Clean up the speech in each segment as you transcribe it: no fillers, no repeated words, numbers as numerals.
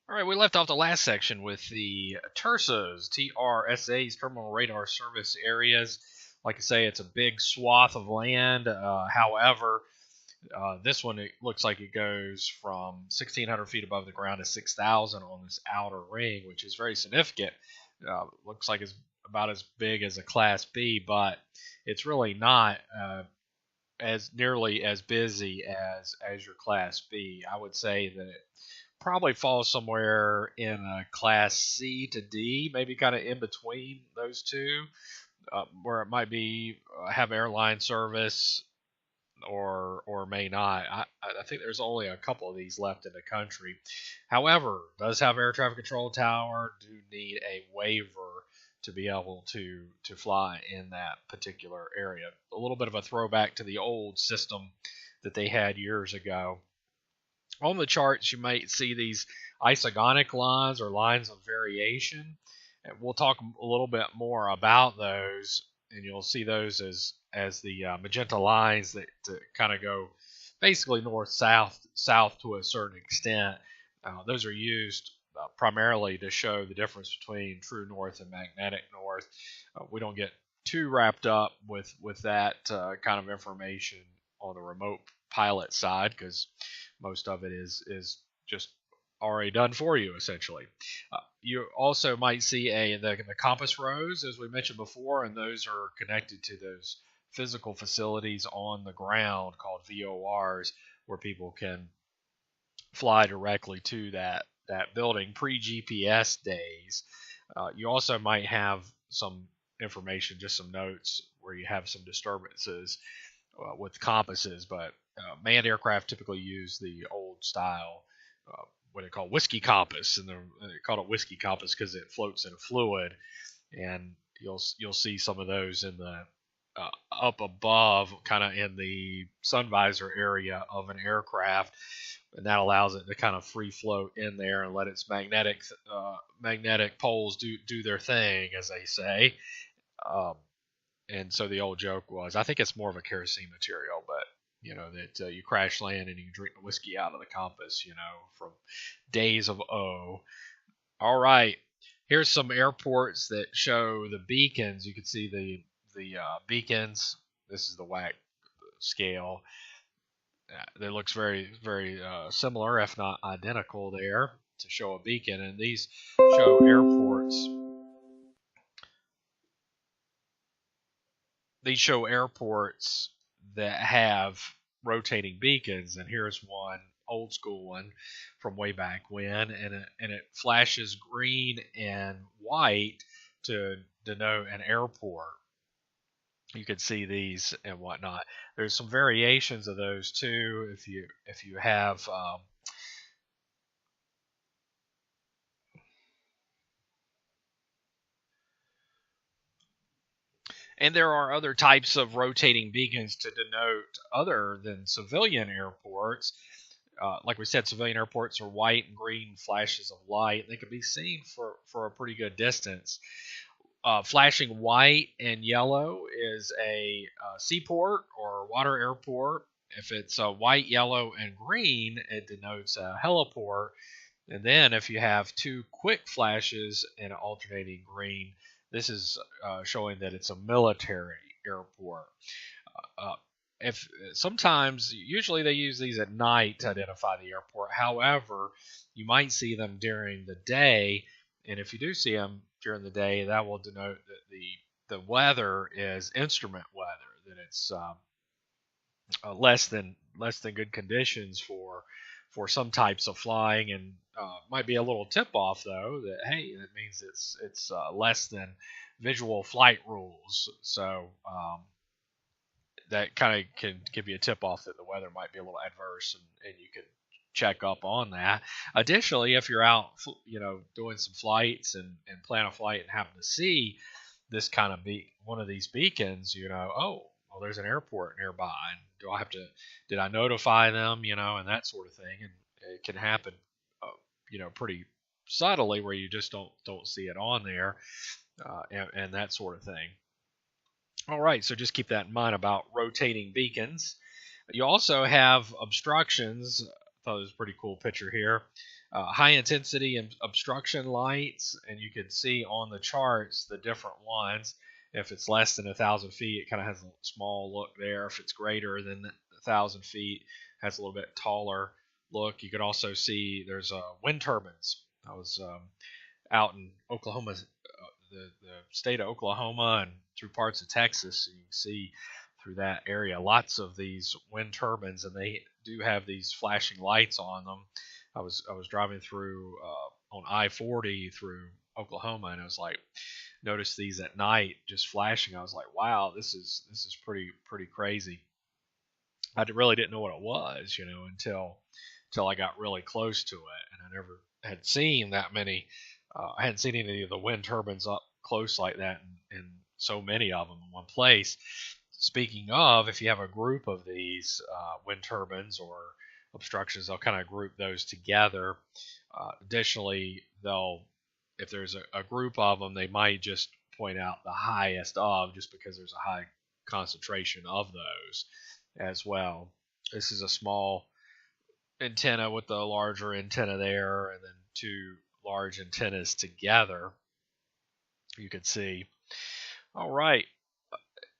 All right, we left off the last section with the TRSAs, TRSAs, Terminal Radar Service Areas. Like I say, it's a big swath of land. However, this one, it looks like it goes from 1,600 feet above the ground to 6,000 on this outer ring, which is very significant. Looks like it's about as big as a Class B, but it's really not as nearly as busy as your Class B. I would say that it probably falls somewhere in a Class C to D, maybe kind of in between those two, where it might be have airline service or may not. I think there's only a couple of these left in the country. However, does have air traffic control tower, do need a waiver to be able to fly in that particular area. A little bit of a throwback to the old system that they had years ago. On the charts, you might see these isogonic lines or lines of variation. And we'll talk a little bit more about those, and you'll see those as the magenta lines that kind of go basically north-south to a certain extent. Those are used primarily to show the difference between true north and magnetic north. We don't get too wrapped up with that kind of information on the remote pilot side because most of it is just already done for you, essentially. You also might see the compass rose, as we mentioned before, and those are connected to those physical facilities on the ground called VORs, where people can fly directly to that building pre-GPS days. You also might have some information, just some notes where you have some disturbances with compasses, but manned aircraft typically use the old style, what they call whiskey compass, and they call it whiskey compass because it floats in a fluid, and you'll see some of those in the up above, kind of in the sun visor area of an aircraft, and that allows it to kind of free float in there and let its magnetic poles do their thing, as they say. And so the old joke was, I think it's more of a kerosene material, but that you crash land and you drink the whiskey out of the compass, from days of O. All right, here's some airports that show the beacons. You can see the beacons. This is the WAC scale. It looks very, very similar, if not identical, there to show a beacon. And these show airports. These show airports that have rotating beacons, and here's one, old school one from way back when, and it flashes green and white to denote an airport. You can see these and whatnot. There's some variations of those too. If you have and there are other types of rotating beacons to denote other than civilian airports. Like we said, civilian airports are white and green flashes of light. They can be seen for a pretty good distance. Flashing white and yellow is a seaport or water airport. If it's white, yellow, and green, it denotes a heliport. And then if you have two quick flashes and alternating green, this is showing that it's a military airport. If sometimes, usually they use these at night to identify the airport. However, you might see them during the day, and if you do see them during the day, that will denote that the weather is instrument weather, that it's less than good conditions for some types of flying, and might be a little tip off though that hey, that means it's less than visual flight rules. So that kind of can give you a tip off that the weather might be a little adverse, and you can check up on that. Additionally, if you're out, doing some flights and plan a flight and happen to see this kind of one of these beacons, oh, well, there's an airport nearby, and did I notify them, and that sort of thing, and it can happen, pretty subtly where you just don't see it on there, and that sort of thing. All right, so just keep that in mind about rotating beacons. You also have obstructions thought it was a pretty cool picture here. High intensity obstruction lights, and you can see on the charts the different ones. If it's less than 1,000 feet, it kind of has a small look there. If it's greater than 1,000 feet, it has a little bit taller look. You can also see there's wind turbines. I was out in Oklahoma, the state of Oklahoma, and through parts of Texas. So you can see through that area lots of these wind turbines, and they do have these flashing lights on them. I was driving through on I-40 through Oklahoma, and I was like, noticed these at night just flashing. I was like, wow, this is pretty crazy. I really didn't know what it was, until I got really close to it, and I never had seen that many. I hadn't seen any of the wind turbines up close like that, and so many of them in one place. Speaking of, if you have a group of these wind turbines or obstructions, they'll kind of group those together. Additionally, if there's a group of them, they might just point out the highest of, just because there's a high concentration of those as well. This is a small antenna with the larger antenna there, and then two large antennas together, you can see. All right,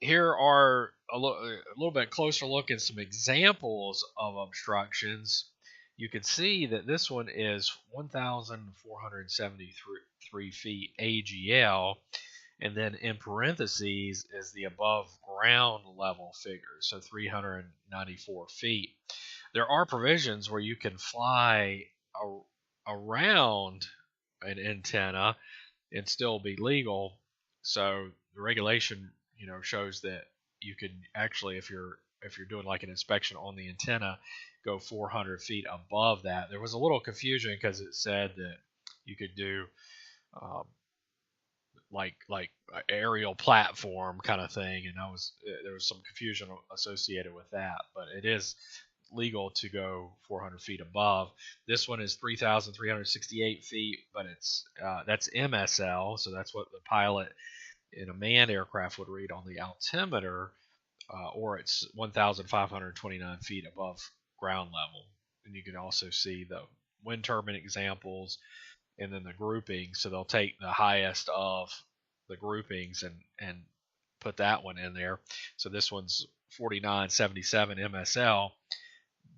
here are a little bit closer look at some examples of obstructions. You can see that this one is 1,473 feet AGL, and then in parentheses is the above ground level figure, so 394 feet. There are provisions where you can fly around an antenna and still be legal. So the regulation, shows that you can actually, if you're doing like an inspection on the antenna, go 400 feet above that. There was a little confusion because it said that you could do like aerial platform kind of thing, and there was some confusion associated with that, but it is legal to go 400 feet above. This one is 3,368 feet, but that's MSL, so that's what the pilot in a manned aircraft would read on the altimeter, or it's 1,529 feet above ground level. And you can also see the wind turbine examples and then the groupings. So they'll take the highest of the groupings and put that one in there. So this one's 4977 MSL,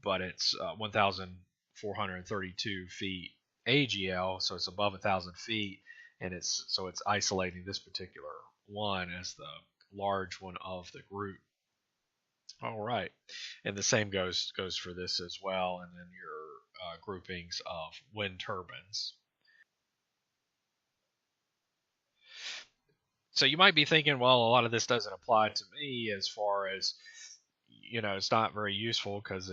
but it's 1,432 feet AGL, so it's above 1,000 feet, and it's isolating this particular one as the large one of the group. All right, and the same goes for this as well, and then your groupings of wind turbines. So you might be thinking, well, a lot of this doesn't apply to me, as far as, it's not very useful because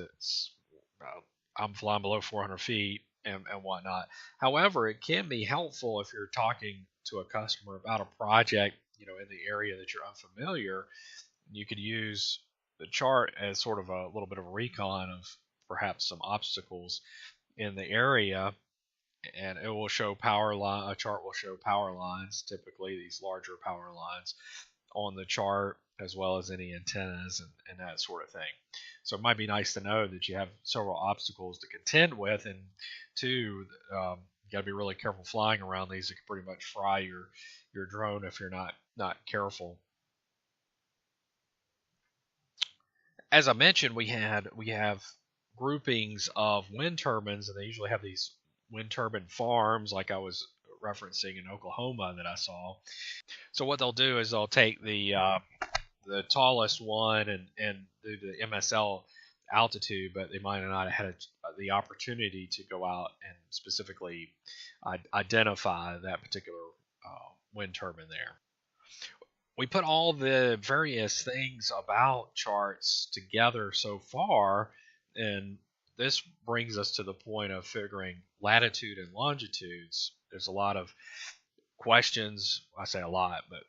I'm flying below 400 feet and whatnot. However, it can be helpful if you're talking to a customer about a project, in the area that you're unfamiliar. You could use the chart as sort of a little bit of a recon of perhaps some obstacles in the area, and it will show a chart will show power lines, typically these larger power lines on the chart, as well as any antennas and that sort of thing. So it might be nice to know that you have several obstacles to contend with, and two, you got to be really careful flying around these. It can pretty much fry your drone if you're not careful. As I mentioned, we have groupings of wind turbines, and they usually have these wind turbine farms, like I was referencing in Oklahoma that I saw. So what they'll do is they'll take the tallest one and do the MSL altitude, but they might not have had the opportunity to go out and specifically identify that particular wind turbine there. We put all the various things about charts together so far, and this brings us to the point of figuring latitude and longitudes. There's a lot of questions, I say a lot, but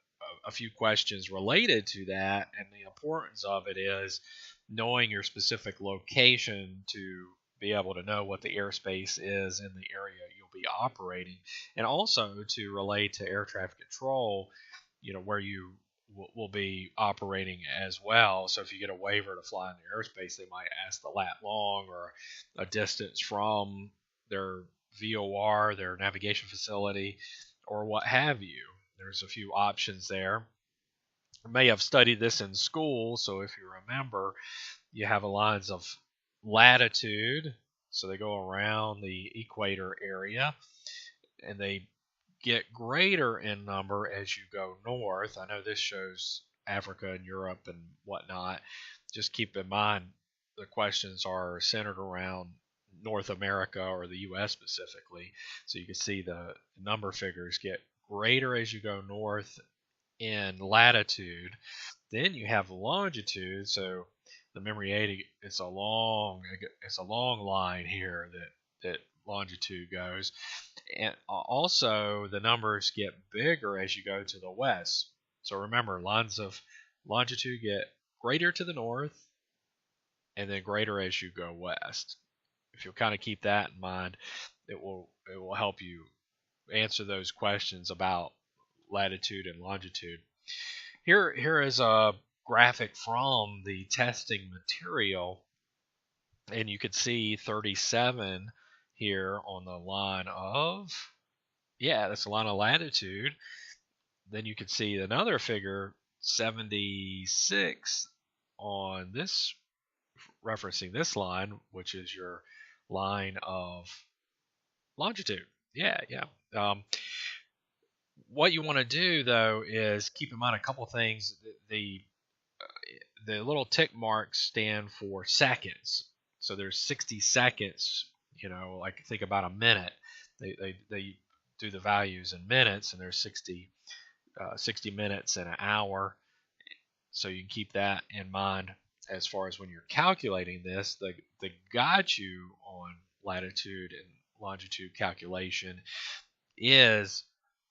a few questions related to that, and the importance of it is knowing your specific location to be able to know what the airspace is in the area you'll be operating, and also to relate to air traffic control, where you will be operating as well. So if you get a waiver to fly in the airspace, they might ask the lat long or a distance from their VOR, their navigation facility, or what have you. There's a few options there. You may have studied this in school, so if you remember, you have a lines of latitude, so they go around the equator area, and they get greater in number as you go north. I know this shows Africa and Europe and whatnot. Just keep in mind the questions are centered around North America or the U.S. specifically. So you can see the number figures get greater as you go north in latitude. Then you have longitude. So the memory aid, it's a long line here that longitude goes. And also the numbers get bigger as you go to the west. So remember, lines of longitude get greater to the north and then greater as you go west. If you'll kind of keep that in mind, it will help you answer those questions about latitude and longitude. Here is a graphic from the testing material, and you could see 37 here on the line of, that's the line of latitude. Then you can see another figure, 76 on this, referencing this line, which is your line of longitude. What you want to do though is keep in mind a couple things. The little tick marks stand for seconds. So there's 60 seconds, like think about a minute. They do the values in minutes, and there's 60 minutes in an hour. So you can keep that in mind as far as when you're calculating this. The guide you on latitude and longitude calculation is,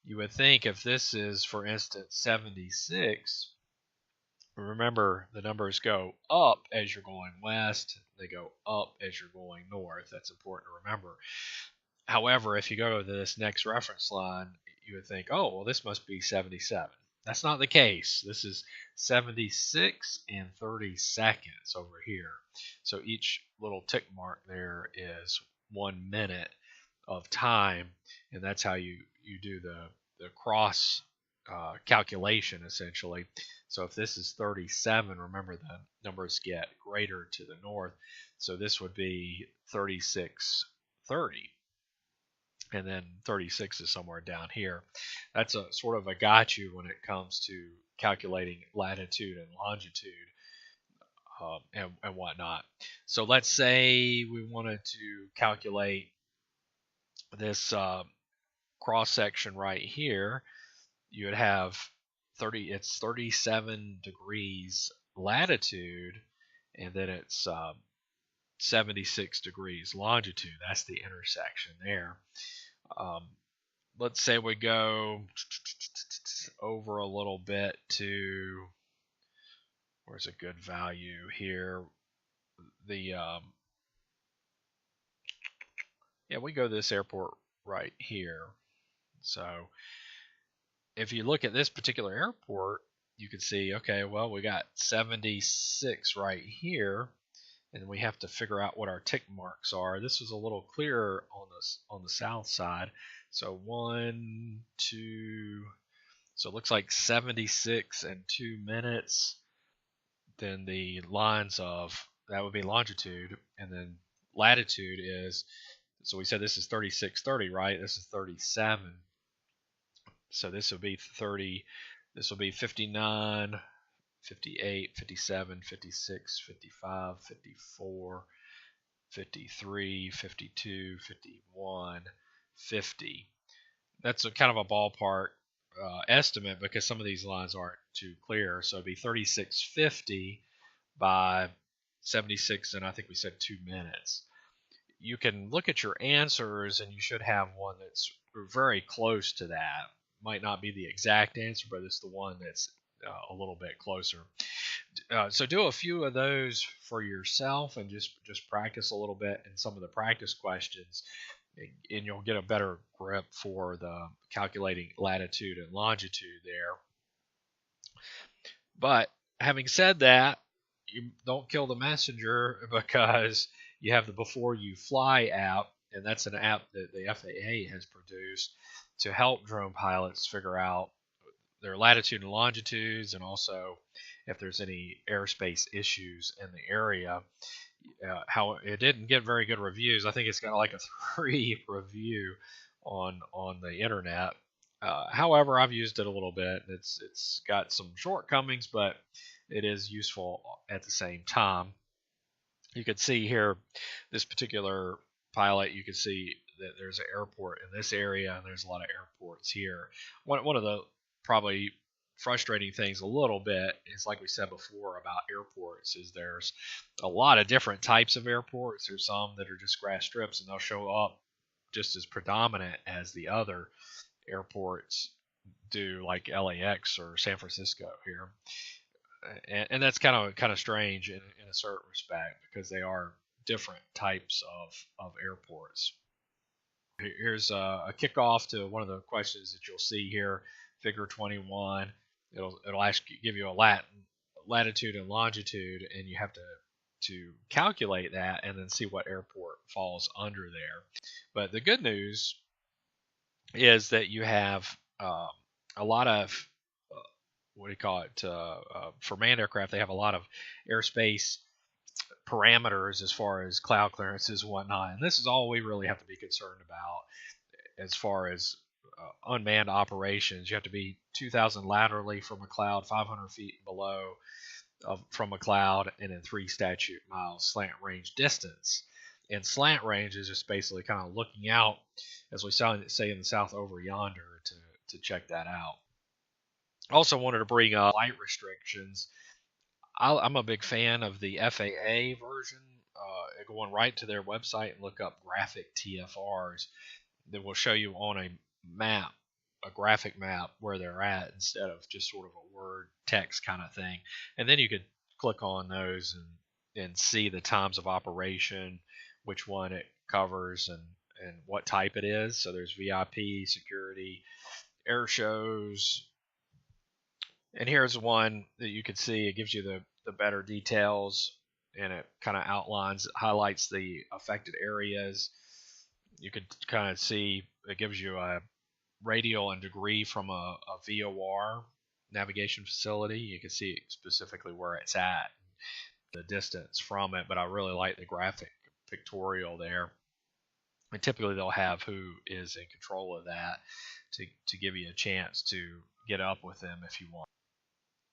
you would think if this is, for instance, 76, remember the numbers go up as you're going west, they go up as you're going north. That's important to remember. However, if you go to this next reference line, you would think, oh, well, this must be 77. That's not the case. This is 76 and 30 seconds over here. So each little tick mark there is 1 minute of time, and that's how you do the cross calculation, essentially. So if this is 37, remember the numbers get greater to the north. So this would be 3630. And then 36 is somewhere down here. That's a sort of a got you when it comes to calculating latitude and longitude and whatnot. So let's say we wanted to calculate this cross section right here. You would have 37 degrees latitude, and then it's 76 degrees longitude. That's the intersection there. Let's say we go over a little bit to, where's a good value here? We go to this airport right here. So if you look at this particular airport, you can see, okay, well, we got 76 right here, and we have to figure out what our tick marks are. This was a little clearer on the south side. So 1, 2, so it looks like 76 and 2 minutes. Then the lines of, that would be longitude, and then latitude is, so we said this is 3630, right? This is 37. So this will be 30, this will be 59, 58, 57, 56, 55, 54, 53, 52, 51, 50. That's a kind of a ballpark estimate because some of these lines aren't too clear. So it'd be 3650 by 76, and I think we said 2 minutes. You can look at your answers, and you should have one that's very close to that. Might not be the exact answer, but it's the one that's a little bit closer. So do a few of those for yourself, and just practice a little bit in some of the practice questions, and you'll get a better grip for the calculating latitude and longitude there. But having said that, you don't kill the messenger, because you have the Before You Fly app, and that's an app that the FAA has produced to help drone pilots figure out their latitude and longitudes, and also if there's any airspace issues in the area. How it didn't get very good reviews. I think it's got like a 3 review on the internet. However, I've used it a little bit. It's got some shortcomings, but it is useful at the same time. You can see here, this particular pilot, you can see that there's an airport in this area, and there's a lot of airports here. One of the probably frustrating things a little bit is, like we said before about airports, is there's a lot of different types of airports. There's some that are just grass strips, and they'll show up just as predominant as the other airports do, like LAX or San Francisco here. And that's kind of strange in a certain respect, because they are different types of airports. Here's a kickoff to one of the questions that you'll see here, Figure 21. It'll give you a latitude and longitude, and you have to calculate that and then see what airport falls under there. But the good news is that you have a lot of what do you call it? For manned aircraft, they have a lot of airspace parameters as far as cloud clearances and whatnot. And this is all we really have to be concerned about as far as unmanned operations. You have to be 2,000 laterally from a cloud, 500 feet below from a cloud, and then 3 statute miles slant range distance. And slant range is just basically kind of looking out, as we say in the South, over yonder to check that out. Also wanted to bring up flight restrictions. I'm a big fan of the FAA version. Going right to their website and look up graphic TFRs that will show you on a map, a graphic map, where they're at, instead of just sort of a word text kind of thing. And then you could click on those and see the times of operation, which one it covers, and what type it is. So there's VIP, security, air shows. And here's one that you can see. It gives you the better details, and it kind of highlights the affected areas. You could kind of see it gives you a radial and degree from a VOR navigation facility. You can see specifically where it's at, the distance from it. But I really like the graphic pictorial there. And typically they'll have who is in control of that to give you a chance to get up with them if you want.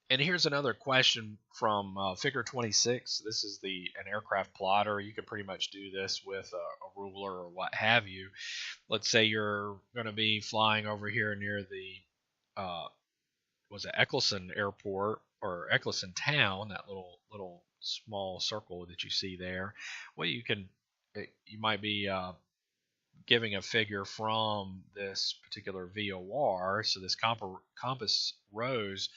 And here's another question from Figure 26. This is an aircraft plotter. You can pretty much do this with a ruler or what have you. Let's say you're going to be flying over here near the Eccleston Airport, or Eccleston Town, that little small circle that you see there. Well, you might be giving a figure from this particular VOR. So this compass rose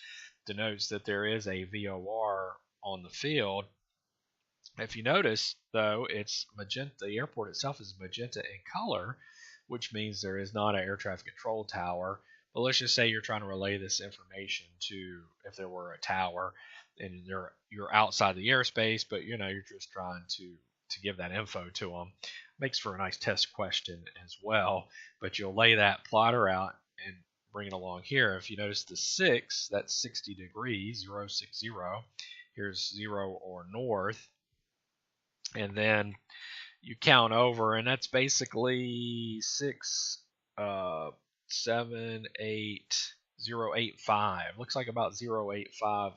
denotes that there is a VOR on the field. If you notice, though, it's magenta. The airport itself is magenta in color, which means there is not an air traffic control tower. But let's just say you're trying to relay this information to, if there were a tower, and you're outside the airspace, but you're just trying to give that info to them. Makes for a nice test question as well. But you'll lay that plotter out and bring it along here. If you notice the 6, that's 60 degrees, 060. Here's 0 or north. And then you count over, and that's basically 6, 7, 8, 085. Looks like about 085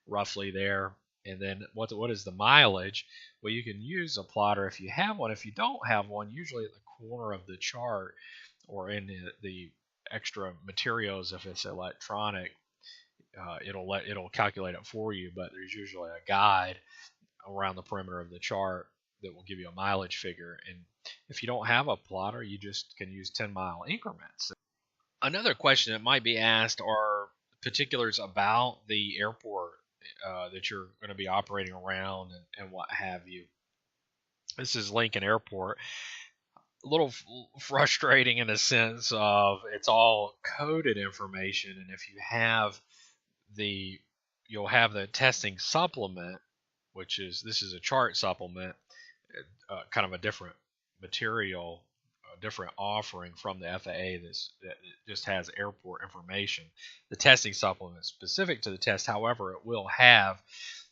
roughly there. And then what is the mileage? Well, you can use a plotter if you have one. If you don't have one, usually at the corner of the chart or in the extra materials, if it's electronic, it'll calculate it for you. But there's usually a guide around the perimeter of the chart that will give you a mileage figure. And if you don't have a plotter, you just can use 10-mile increments. Another question that might be asked are particulars about the airport that you're going to be operating around and what have you. This is Lincoln Airport. A little frustrating in the sense of it's all coded information, and if you have you'll have the testing supplement, this is a chart supplement, kind of a different material, a different offering from the FAA that just has airport information. The testing supplement is specific to the test. However, it will have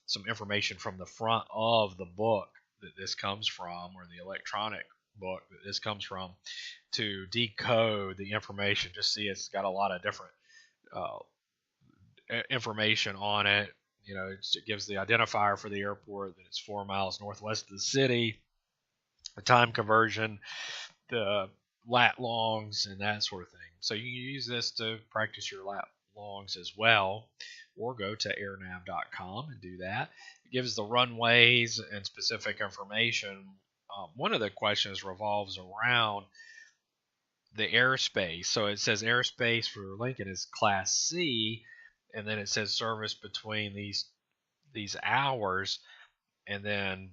some information from the front of the book that this comes from, or the electronic book that this comes from, to decode the information. Just see it's got a lot of different uh, information on it. It gives the identifier for the airport, that it's 4 miles northwest of the city, the time conversion, the lat longs, and that sort of thing. So you can use this to practice your lat longs as well, or go to airnav.com and do that. It gives the runways and specific information. One of the questions revolves around the airspace. So it says airspace for Lincoln is Class C, and then it says service between these hours, and then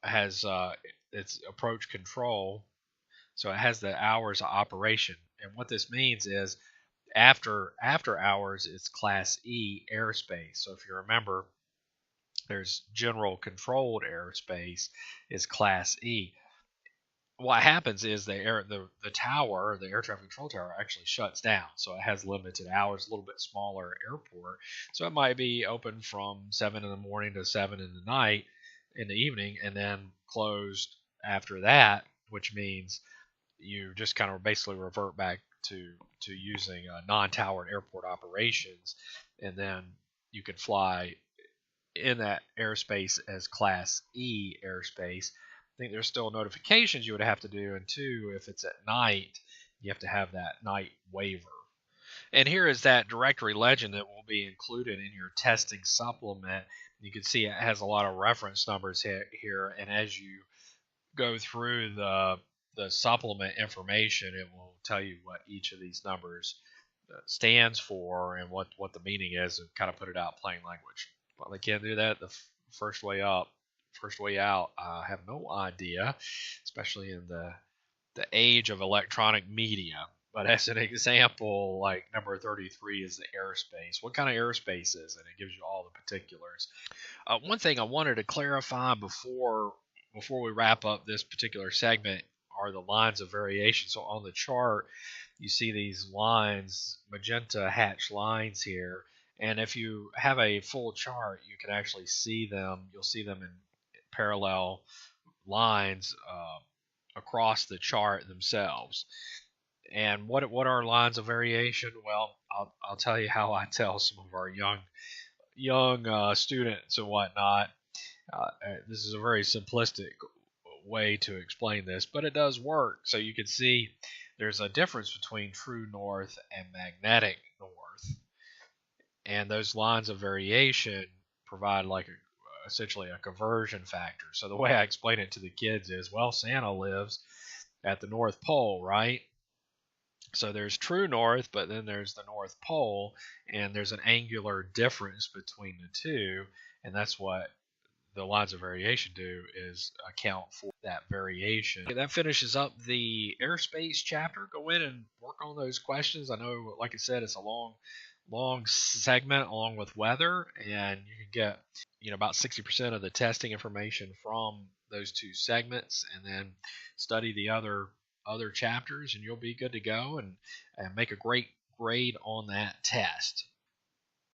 has its approach control. So it has the hours of operation, and what this means is after hours it's Class E airspace. So if you remember, there's general controlled airspace is Class E. What happens is the tower, the air traffic control tower, actually shuts down. So it has limited hours, a little bit smaller airport. So it might be open from 7 in the morning to 7 in the night, in the evening, and then closed after that, which means you just kind of basically revert back to using non-towered airport operations, and then you can fly in that airspace as Class E airspace. I think there's still notifications you would have to do, and two, if it's at night, you have to have that night waiver. And here is that directory legend that will be included in your testing supplement. You can see it has a lot of reference numbers here, and as you go through the supplement information, it will tell you what each of these numbers stands for and what the meaning is, and kind of put it out plain language. Well, they can't do that the first way up. First way out, I have no idea, especially in the age of electronic media. But as an example, like number 33 is the airspace. What kind of airspace is it? It gives you all the particulars. One thing I wanted to clarify before we wrap up this particular segment are the lines of variation. So on the chart, you see these lines, magenta hatch lines here. And if you have a full chart, you can actually see them. You'll see them in parallel lines across the chart themselves. And what are lines of variation? Well, I'll tell you how I tell some of our young students and whatnot. This is a very simplistic way to explain this, but it does work. So you can see there's a difference between true north and magnetic north, and those lines of variation provide essentially a conversion factor. So the way I explain it to the kids is, well, Santa lives at the North Pole, right? So there's true north, but then there's the North Pole, and there's an angular difference between the two, and that's what the lines of variation do, is account for that variation. Okay, that finishes up the airspace chapter. Go in and work on those questions. I know, like I said, it's a long segment along with weather, and you can get about 60% of the testing information from those two segments, and then study the other chapters, and you'll be good to go and make a great grade on that test.